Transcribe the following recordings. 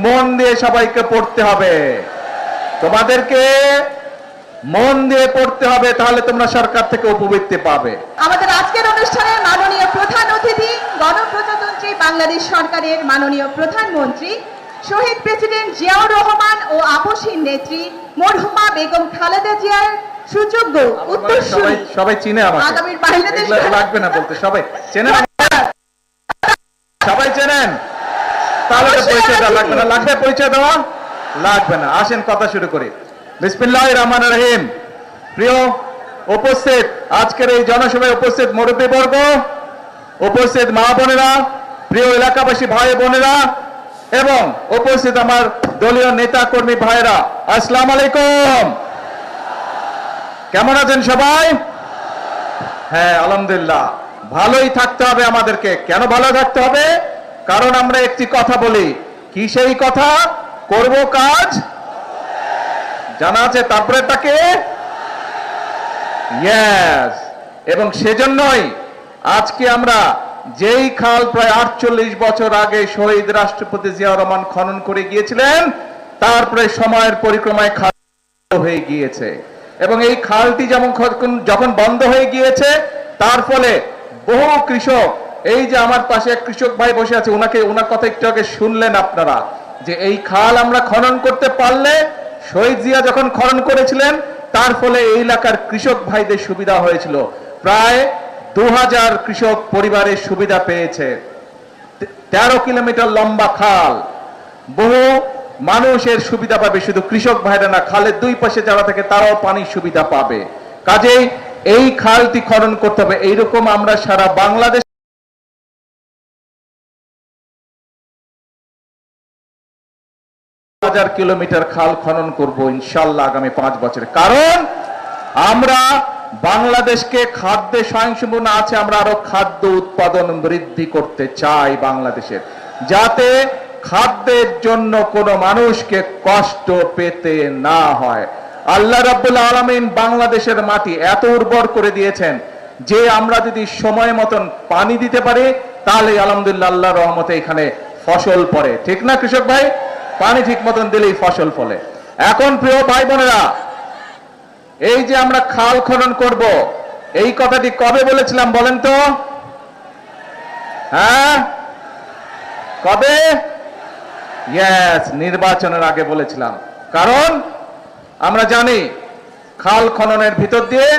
মন দিয়ে সবাইকে পড়তে হবে, তোমাদেরকে মন দিয়ে পড়তে হবে, তাহলে তোমরা সরকার থেকে উপবৃত্তি পাবে। আমাদের আজকের অনুষ্ঠানের মাননীয় প্রধান অতিথি গণপ্রজাতন্ত্রী বাংলাদেশ সরকারের মাননীয় প্রধানমন্ত্রী শহীদ প্রেসিডেন্ট জিয়াউর রহমান ও আপসহীন নেত্রী মরহুমা বেগম খালেদা জিয়ার সুযোগ্য উত্তরসূরি সবাই চিনে আমাকে, আগামীর বাংলাদেশ লাগবে না বলতে, সবাই চেনেন, সবাই চেনেন, তাহলে পরিচয় দেওয়া লাগবে না। লাগবে পরিচয় দেওয়া? লাগবে না। আসেন কথা শুরু করি। বিসমিল্লাহির রহমানির রহিম। প্রিয় উপস্থিত, আজকের এই জনসভায় উপস্থিত মুরব্বীবর্গ, উপস্থিত মা বোনেরা, প্রিয় এলাকাবাসী ভাই বোনেরা এবং উপস্থিত আমার দলীয় নেতা কর্মী ভাইরা, আসসালামু আলাইকুম। কেমন আছেন সবাই? হ্যাঁ, আলহামদুলিল্লাহ। ভালোই থাকতে হবে আমাদেরকে। কেন ভালো থাকতে হবে? কারণ আমরা একটি কথা বলি, কি সেই কথা? করব কাজ, জানা আছে তারপরেটাকে, ইয়েস। এবং সেজন্যই আজকে আমরা যেই খাল প্রায় 48 বছর আগে শহীদ রাষ্ট্রপতি জিয়াউর রহমান খনন করে গিয়েছিলেন, তারপরে সময়ের পরিক্রমায় খাল হয়ে গিয়েছে। এবং এই খালটি যখন বন্ধ হয়ে গিয়েছে, তার ফলে বহু কৃষক, এই যে আমার পাশে এক কৃষক ভাই বসে আছে, ওনার কথা একটু আগে শুনলেন আপনারা, যে এই খাল আমরা খনন করতে পারলে, শহীদ জিয়া যখন খনন করেছিলেন, তার ফলে এই এলাকার কৃষক ভাইদের সুবিধা হয়েছিল। প্রায় 2000 কৃষক পরিবারের সুবিধা পেয়েছে। 13 কিলোমিটার লম্বা খাল, বহু মানুষের সুবিধা পাবে, শুধু কৃষক ভাইরা না, খালের দুই পাশে যারা থাকে তারাও পানির সুবিধা পাবে। কাজেই এই খালটি খনন করতে হবে। এইরকম আমরা সারা বাংলাদেশ 1000 কিলোমিটার খাল খনন করব ইনশাআল্লাহ আগামী 5 বছরে। কারণ আমরা বাংলাদেশকে খাদ্যে স্বয়ংসম্পূর্ণ আছে, আমরা আরো খাদ্য উৎপাদন বৃদ্ধি করতে চাই বাংলাদেশের, যাতে খাদ্যের জন্য কোনো মানুষকে কষ্ট পেতে না হয়। আল্লাহ রাব্বুল আলামিন বাংলাদেশের মাটি এত উর্বর করে দিয়েছেন যে আমরা যদি সময় মতন পানি দিতে পারি, তাহলে আলহামদুলিল্লাহ আল্লাহর রহমতে এখানে ফসল পড়ে। ঠিক না কৃষক ভাই? পানি ঠিক মতন দিলেই ফসল ফলে। এখন প্রিয় ভাই বোনেরা, এই যে আমরা খাল খনন করব, এই কথাটি কবে বলেছিলাম বলেন তো? হ্যাঁ, কবে? ইয়েস, নির্বাচনের আগে বলেছিলাম। কারণ আমরা জানি খাল খননের ভিতর দিয়ে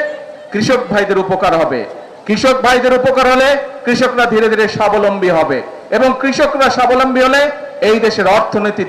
কৃষক ভাইদের উপকার হবে। কৃষক ভাইদের উপকার হলে কৃষকরা ধীরে ধীরে স্বাবলম্বী হবে, এবং কৃষকরা স্বাবলম্বী হলে এই দেশের অর্থনীতি